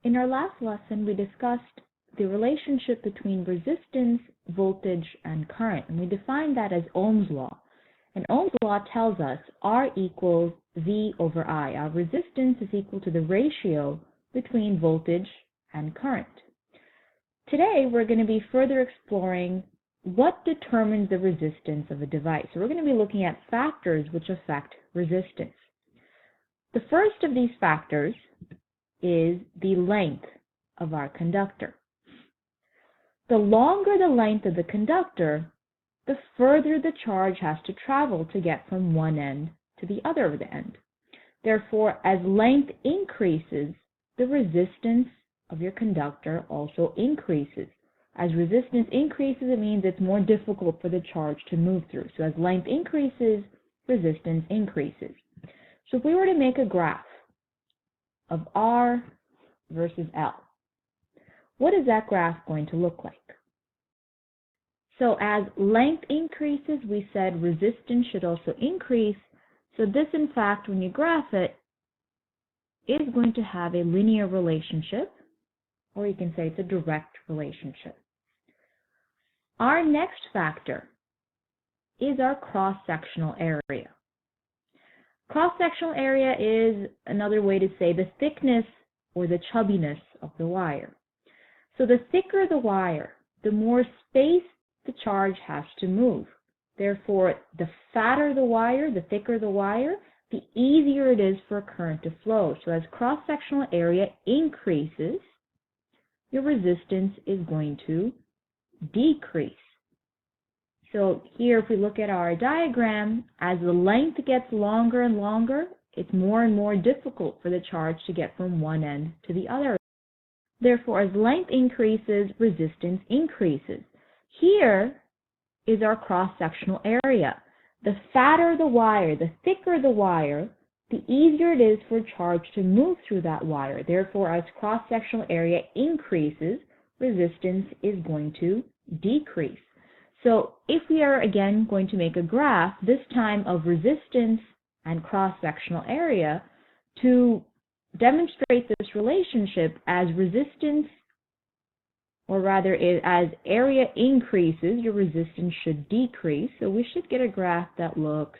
In our last lesson, we discussed the relationship between resistance, voltage, and current, and we defined that as Ohm's law. And Ohm's law tells us R equals V over I. Our resistance is equal to the ratio between voltage and current. Today, we're going to be further exploring what determines the resistance of a device. So we're going to be looking at factors which affect resistance. The first of these factors is the length of our conductor. The longer the length of the conductor, the further the charge has to travel to get from one end to the other end. Therefore, as length increases, the resistance of your conductor also increases. As resistance increases, it means it's more difficult for the charge to move through. So as length increases, resistance increases. So if we were to make a graph of R versus L, what is that graph going to look like? So as length increases, we said resistance should also increase. So this, in fact, when you graph it, is going to have a linear relationship, or you can say it's a direct relationship. Our next factor is our cross-sectional area. Cross-sectional area is another way to say the thickness or the chubbiness of the wire. So the thicker the wire, the more space the charge has to move. Therefore, the fatter the wire, the thicker the wire, the easier it is for current to flow. So as cross-sectional area increases, your resistance is going to decrease. So here, if we look at our diagram, as the length gets longer and longer, it's more and more difficult for the charge to get from one end to the other. Therefore, as length increases, resistance increases. Here is our cross-sectional area. The fatter the wire, the thicker the wire, the easier it is for a charge to move through that wire. Therefore, as cross-sectional area increases, resistance is going to decrease. So if we are again going to make a graph, this time of resistance and cross-sectional area, to demonstrate this relationship, as resistance, or rather as area increases, your resistance should decrease. So we should get a graph that looks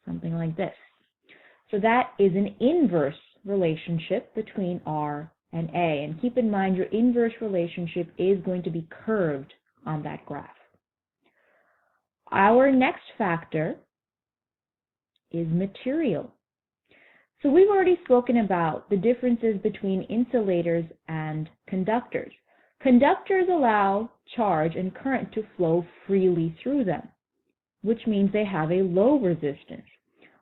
something like this. So that is an inverse relationship between R and A. And keep in mind, your inverse relationship is going to be curved on that graph. Our next factor is material. So we've already spoken about the differences between insulators and conductors. Conductors allow charge and current to flow freely through them, which means they have a low resistance.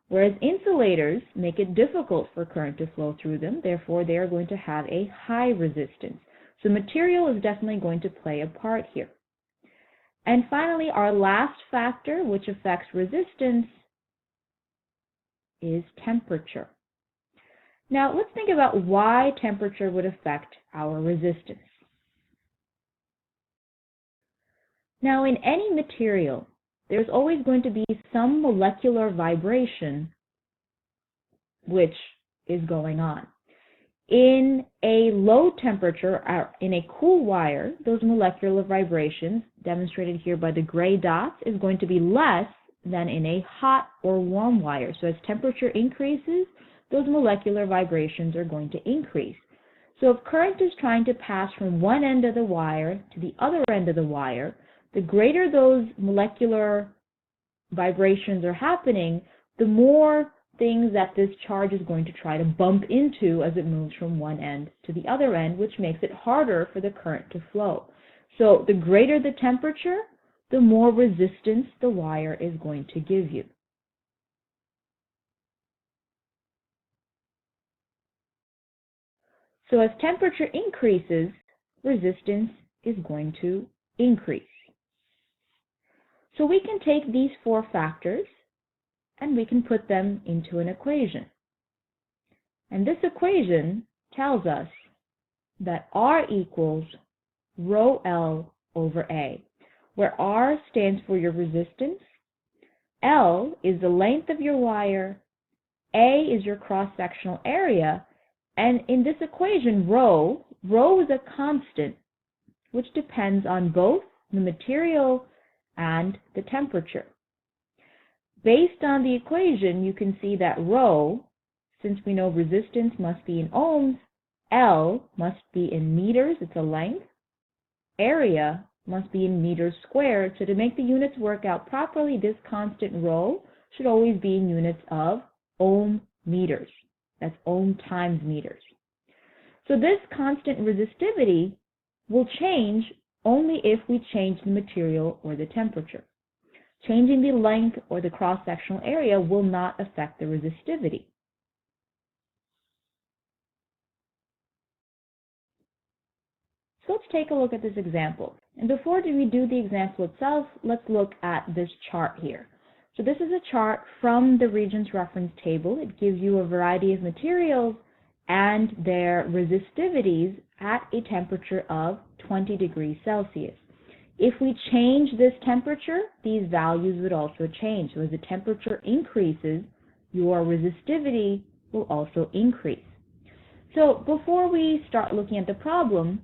Whereas insulators make it difficult for current to flow through them, therefore they are going to have a high resistance. So material is definitely going to play a part here. And finally, our last factor which affects resistance is temperature. Now let's think about why temperature would affect our resistance. Now in any material, there's always going to be some molecular vibration which is going on. In a low temperature, in a cool wire, those molecular vibrations, demonstrated here by the gray dots, is going to be less than in a hot or warm wire. So as temperature increases, those molecular vibrations are going to increase. So if current is trying to pass from one end of the wire to the other end of the wire, the greater those molecular vibrations are happening, the more things that this charge is going to try to bump into as it moves from one end to the other end, which makes it harder for the current to flow. So the greater the temperature, the more resistance the wire is going to give you. So as temperature increases, resistance is going to increase. So we can take these four factors and we can put them into an equation. And this equation tells us that R equals rho L over A, where R stands for your resistance, L is the length of your wire, A is your cross-sectional area, and in this equation, rho is a constant, which depends on both the material and the temperature. Based on the equation, you can see that rho, since we know resistance must be in ohms, L must be in meters, it's a length, area must be in meters squared. So to make the units work out properly, this constant rho should always be in units of ohm meters. That's ohm times meters. So this constant resistivity will change only if we change the material or the temperature. Changing the length or the cross-sectional area will not affect the resistivity. So let's take a look at this example. And before we do the example itself, let's look at this chart here. So this is a chart from the Regents reference table. It gives you a variety of materials and their resistivities at a temperature of 20 degrees Celsius. If we change this temperature, these values would also change. So as the temperature increases, your resistivity will also increase. So before we start looking at the problem,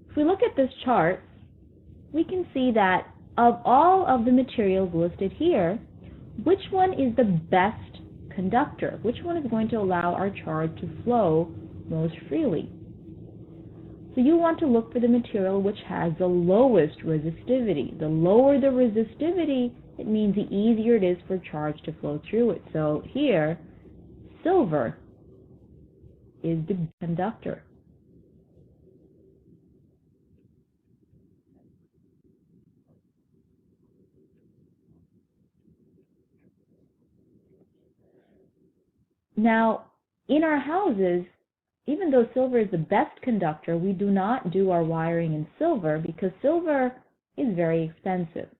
if we look at this chart, we can see that of all of the materials listed here, which one is the best conductor? Which one is going to allow our charge to flow most freely? So you want to look for the material which has the lowest resistivity. The lower the resistivity, it means the easier it is for charge to flow through it. So here, silver is the conductor. Now, in our houses, even though silver is the best conductor, we do not do our wiring in silver because silver is very expensive.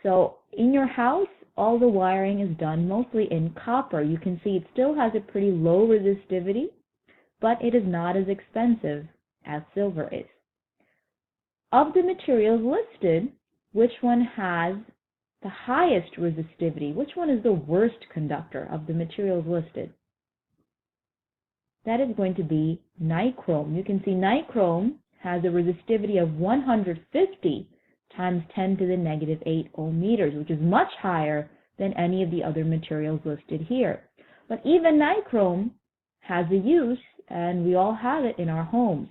So in your house, all the wiring is done mostly in copper. You can see it still has a pretty low resistivity, but it is not as expensive as silver is. Of the materials listed, which one has the highest resistivity? Which one is the worst conductor of the materials listed? That is going to be nichrome. You can see nichrome has a resistivity of 150 times 10 to the negative 8 ohm meters, which is much higher than any of the other materials listed here. But even nichrome has a use, and we all have it in our homes.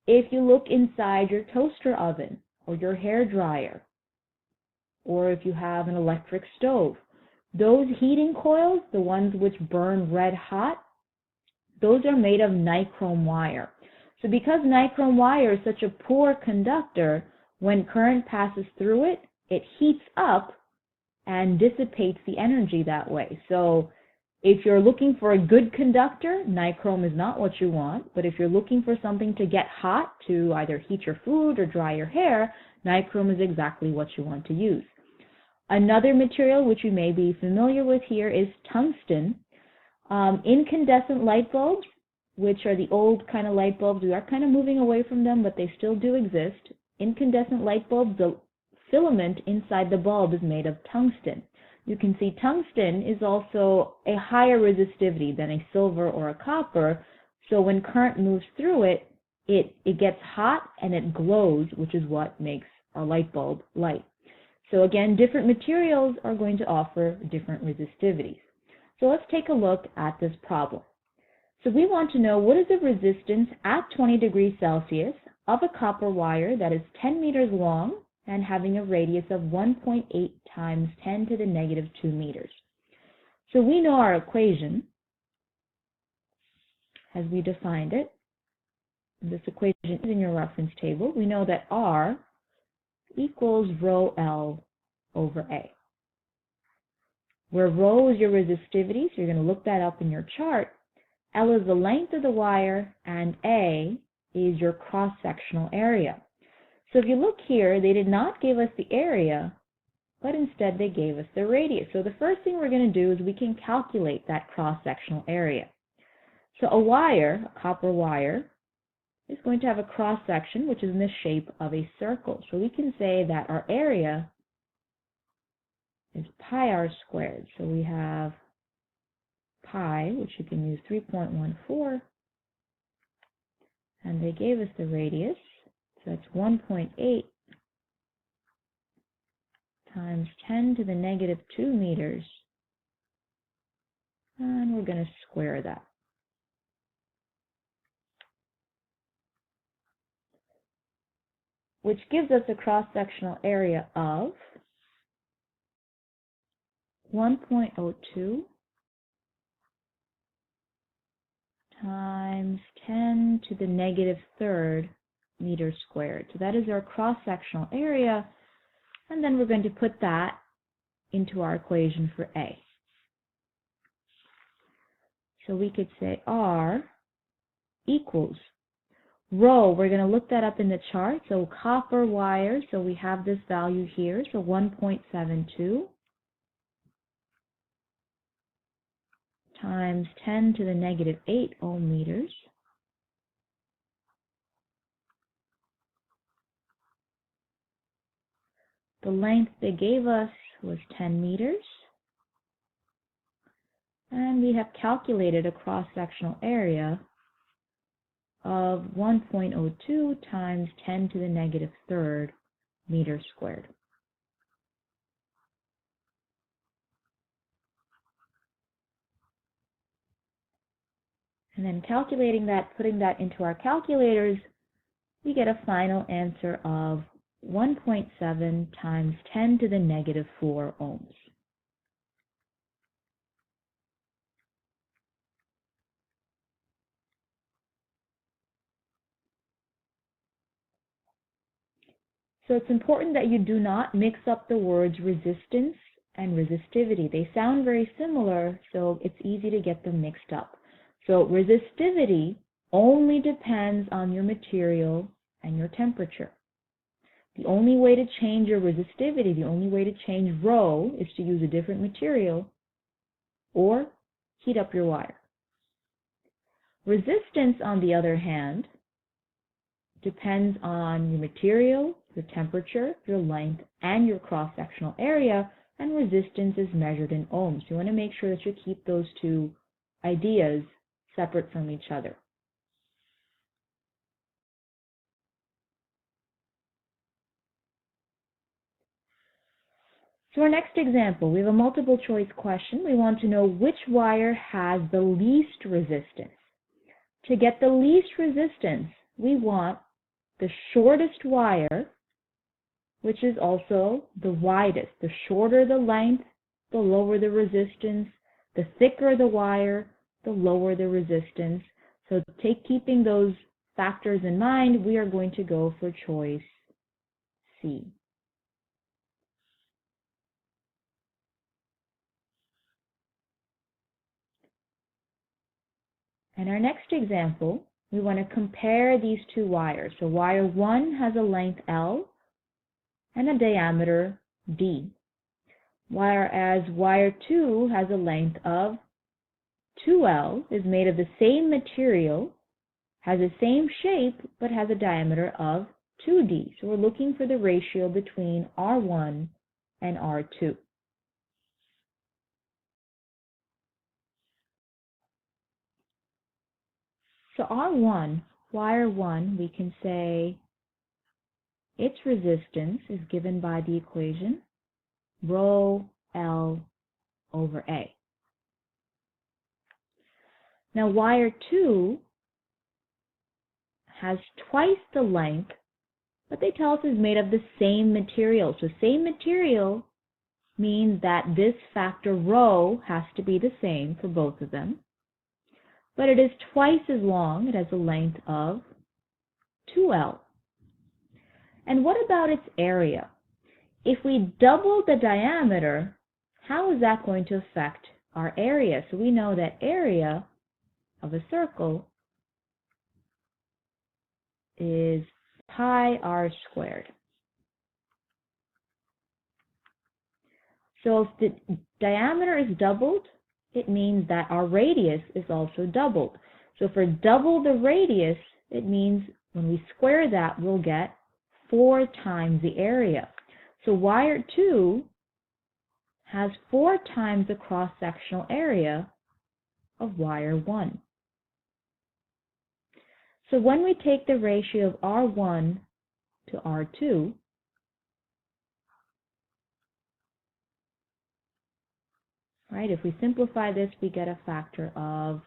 If you look inside your toaster oven or your hair dryer, or if you have an electric stove, those heating coils, the ones which burn red hot, those are made of nichrome wire. So because nichrome wire is such a poor conductor, when current passes through it, it heats up and dissipates the energy that way. So if you're looking for a good conductor, nichrome is not what you want. But if you're looking for something to get hot to either heat your food or dry your hair, nichrome is exactly what you want to use. Another material which you may be familiar with here is tungsten. Incandescent light bulbs, which are the old kind of light bulbs, we are kind of moving away from them, but they still do exist. Incandescent light bulbs, the filament inside the bulb is made of tungsten. You can see tungsten is also a higher resistivity than a silver or a copper, so when current moves through it, it gets hot and it glows, which is what makes our light bulb light. So again, different materials are going to offer different resistivities. So let's take a look at this problem. So we want to know what is the resistance at 20 degrees Celsius of a copper wire that is 10 meters long and having a radius of 1.8 times 10 to the negative 2 meters. So we know our equation as we defined it. This equation is in your reference table. We know that R equals rho L over A, where rho is your resistivity, so you're going to look that up in your chart. L is the length of the wire, and A is your cross-sectional area. So if you look here, they did not give us the area, but instead they gave us the radius. So the first thing we're going to do is we can calculate that cross-sectional area. So a wire, a copper wire, is going to have a cross-section which is in the shape of a circle. So we can say that our area is pi r squared. So we have pi, which you can use 3.14, and they gave us the radius, so that's 1.8 times 10 to the negative 2 meters, and we're going to square that. Which gives us a cross-sectional area of 1.02 times 10 to the negative 3rd meters squared. So that is our cross-sectional area, and then we're going to put that into our equation for A. So we could say R equals rho. We're going to look that up in the chart. So copper wire, so we have this value here, so 1.72 times 10 to the negative 8 ohm meters. The length they gave us was 10 meters. And we have calculated a cross-sectional area of 1.02 times 10 to the negative 3rd meters squared. And then calculating that, putting that into our calculators, we get a final answer of 1.7 times 10 to the negative 4 ohms. So it's important that you do not mix up the words resistance and resistivity. They sound very similar, so it's easy to get them mixed up. So resistivity only depends on your material and your temperature. The only way to change your resistivity, the only way to change rho, is to use a different material or heat up your wire. Resistance, on the other hand, depends on your material, your temperature, your length, and your cross-sectional area, and resistance is measured in ohms. You want to make sure that you keep those two ideas separate from each other. So our next example, we have a multiple choice question. We want to know which wire has the least resistance. To get the least resistance, we want the shortest wire, which is also the widest. The shorter the length, the lower the resistance. The thicker the wire, the lower the resistance. So keeping those factors in mind, we are going to go for choice C. In our next example, we want to compare these two wires. So wire 1 has a length L and a diameter D, whereas wire 2 has a length of 2L, is made of the same material, has the same shape, but has a diameter of 2D. So we're looking for the ratio between R1 and R2. So R1, wire 1, we can say its resistance is given by the equation rho L over A. Now wire 2 has twice the length, but they tell us is made of the same material. So same material means that this factor rho has to be the same for both of them. But it is twice as long. It has a length of 2L. And what about its area? If we double the diameter, how is that going to affect our area? So we know that area of a circle is pi r squared. So if the diameter is doubled, it means that our radius is also doubled. So for double the radius, it means when we square that, we'll get 4 times the area. So wire 2 has 4 times the cross-sectional area of wire 1. So when we take the ratio of R1 to R2, right, if we simplify this, we get a factor of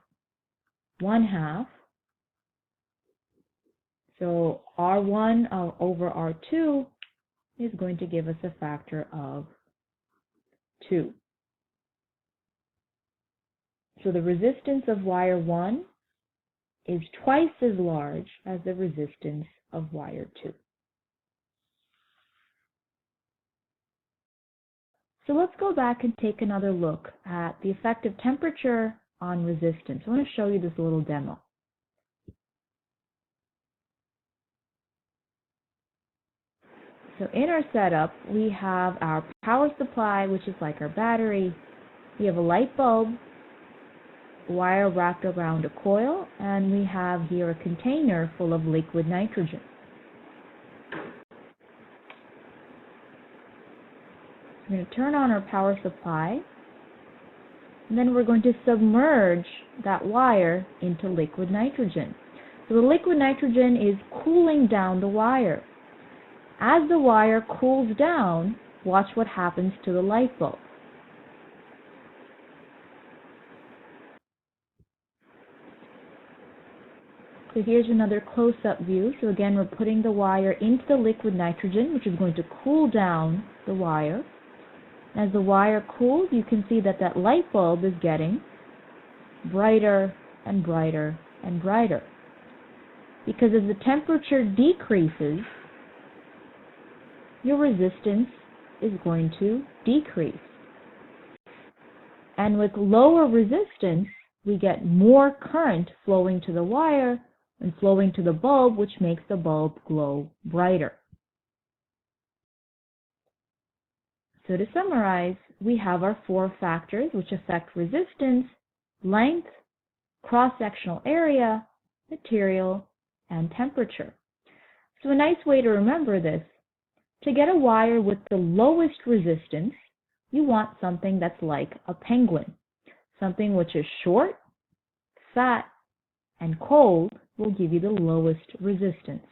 1/2. So R1 over R2 is going to give us a factor of 2. So the resistance of wire 1 is twice as large as the resistance of wire 2. So let's go back and take another look at the effect of temperature on resistance. I want to show you this little demo. So in our setup, we have our power supply, which is like our battery. We have a light bulb, wire wrapped around a coil, and we have here a container full of liquid nitrogen. We're going to turn on our power supply, and then we're going to submerge that wire into liquid nitrogen. So the liquid nitrogen is cooling down the wire. As the wire cools down, watch what happens to the light bulb. So here's another close-up view. So again, we're putting the wire into the liquid nitrogen, which is going to cool down the wire. As the wire cools, you can see that that light bulb is getting brighter and brighter and brighter. Because as the temperature decreases, your resistance is going to decrease. And with lower resistance, we get more current flowing to the wire and flowing to the bulb, which makes the bulb glow brighter. So to summarize, we have our 4 factors which affect resistance, length, cross-sectional area, material, and temperature. So a nice way to remember this, to get a wire with the lowest resistance, you want something that's like a penguin. Something which is short, fat, and cold will give you the lowest resistance.